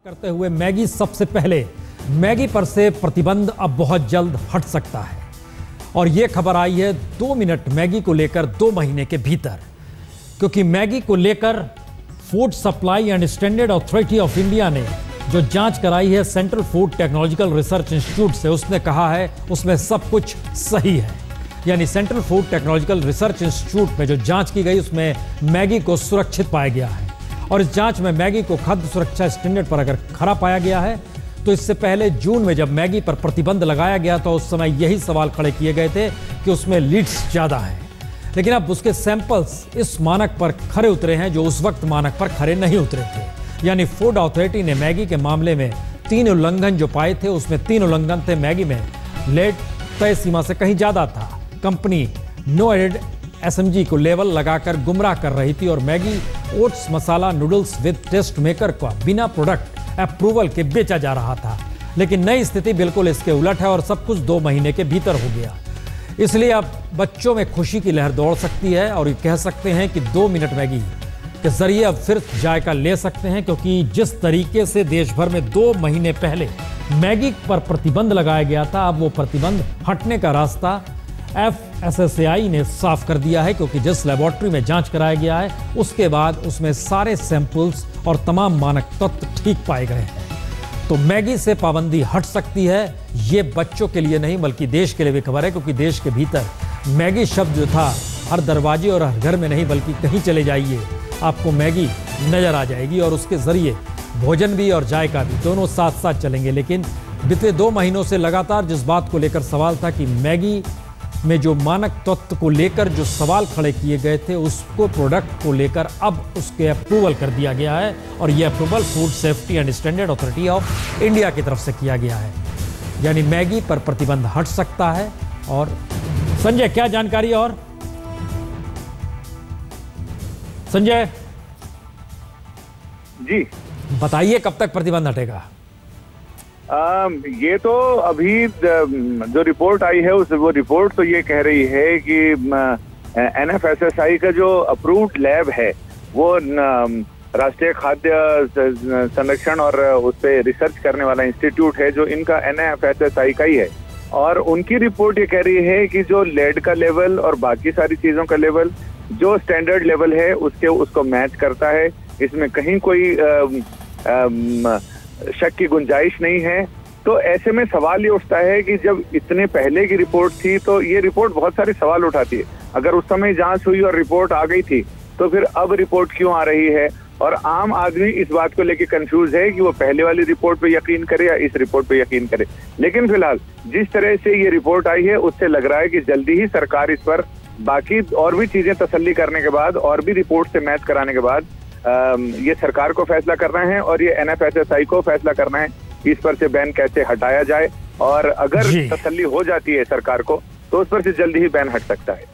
करते हुए मैगी सबसे पहले मैगी पर से प्रतिबंध अब बहुत जल्द हट सकता है। और यह खबर आई है 2 मिनट मैगी को लेकर 2 महीने के भीतर, क्योंकि मैगी को लेकर food supply and standard authority of India ने जो जांच कराई है central food technological research institute से, उसने कहा है उसमें सब कुछ सही है। यानी central food technological research institute में जो जांच की गई उसमें मैगी को सुरक्षित पाया गया है। और इस जांच में मैगी को खाद्य सुरक्षा स्टैंडर्ड पर अगर खरा पाया गया है, तो इससे पहले जून में जब मैगी पर प्रतिबंध लगाया गया तो उस समय यही सवाल खड़े किए गए थे कि उसमें लीड्स ज़्यादा हैं। लेकिन अब उसके सैंपल्स इस मानक पर खरे उतरे हैं जो उस वक्त मानक पर खरे नहीं उतरे थे। यानी फूड अथॉरिटी ने मैगी के मामले में 3 उल्लंघन जो पाए थे, उसमें 3 उल्लंघन थे मैगी में लेड तय सीमा से कहीं ज़्यादा था। कंपनी नो एडेड एसएमजी को लेवल लगाकर गुमराह कर रही थी और Maggi oats masala noodles with test maker का बिना प्रोडक्ट अप्रूवल के बेचा जा रहा था। लेकिन नई स्थिति बिल्कुल इसके उलट है और सब कुछ 2 महीने के भीतर हो गया। इसलिए अब बच्चों में खुशी की लहर दौड़ सकती है और ये कह सकते हैं कि 2 मिनट मैगी के जरिए अब फिर जायका ले सकते हैं, क्योंकि जिस तरीके से देश भर में 2 महीने पहले मैगी पर प्रतिबंध लगाया गया था, अब वो प्रतिबंध हटने का रास्ता FSSAI ने साफ कर दिया है। क्योंकि जिस लेबोरेटरी में जांच कराया गया है उसके बाद उसमें सारे सैंपल्स और तमाम मानक तत्व ठीक पाए गए हैं। तो मैगी से पाबंदी हट सकती है। ये बच्चों के लिए नहीं बल्कि देश के लिए भी खबर है, क्योंकि देश के भीतर मैगी शब्द जो था हर दरवाजे और हर घर में नहीं बल्कि कहीं चले जाइए आपको मैगी नजर आ जाएगी और उसके जरिए भोजन भी और जायका भी दोनों साथ साथ चलेंगे। लेकिन बीते 2 महीनों से लगातार जिस बात को लेकर सवाल था कि मैगी में जो मानक तत्व को लेकर जो सवाल खड़े किए गए थे, उसको प्रोडक्ट को लेकर अब उसके अप्रूवल कर दिया गया है और यह approval food safety and standard authority of India की तरफ से किया गया है। यानी मैगी पर प्रतिबंध हट सकता है। और संजय, क्या जानकारी और संजय जी बताइए कब तक प्रतिबंध हटेगा? ये तो अभी जो रिपोर्ट आई है वो रिपोर्ट तो ये कह रही है कि NFSSAI का जो अप्रूव्ड लैब है वो राष्ट्रीय खाद्य संरक्षण और उस पर रिसर्च करने वाला इंस्टीट्यूट है जो इनका NFSSAI का ही है। और उनकी रिपोर्ट ये कह रही है कि जो लेड का लेवल और बाकी सारी चीजों का लेवल जो स्टैंडर्ड लेवल है उसको मैच करता है। इसमें कहीं कोई शक की गुंजाइश नहीं है। तो ऐसे में सवाल ये उठता है कि जब इतने पहले की रिपोर्ट थी तो ये रिपोर्ट बहुत सारे सवाल उठाती है। अगर उस समय जांच हुई और रिपोर्ट आ गई थी तो फिर अब रिपोर्ट क्यों आ रही है? और आम आदमी इस बात को लेकर कंफ्यूज है कि वो पहले वाली रिपोर्ट पे यकीन करे या इस रिपोर्ट पे यकीन करे। लेकिन फिलहाल जिस तरह से ये रिपोर्ट आई है उससे लग रहा है कि जल्दी ही सरकार इस पर बाकी और भी चीजें तसल्ली करने के बाद और भी रिपोर्ट से मैच कराने के बाद ये सरकार को फैसला करना है और ये NFSSAI को फैसला करना है इस पर से बैन कैसे हटाया जाए। और अगर तसल्ली हो जाती है सरकार को तो उस पर से जल्दी ही बैन हट सकता है।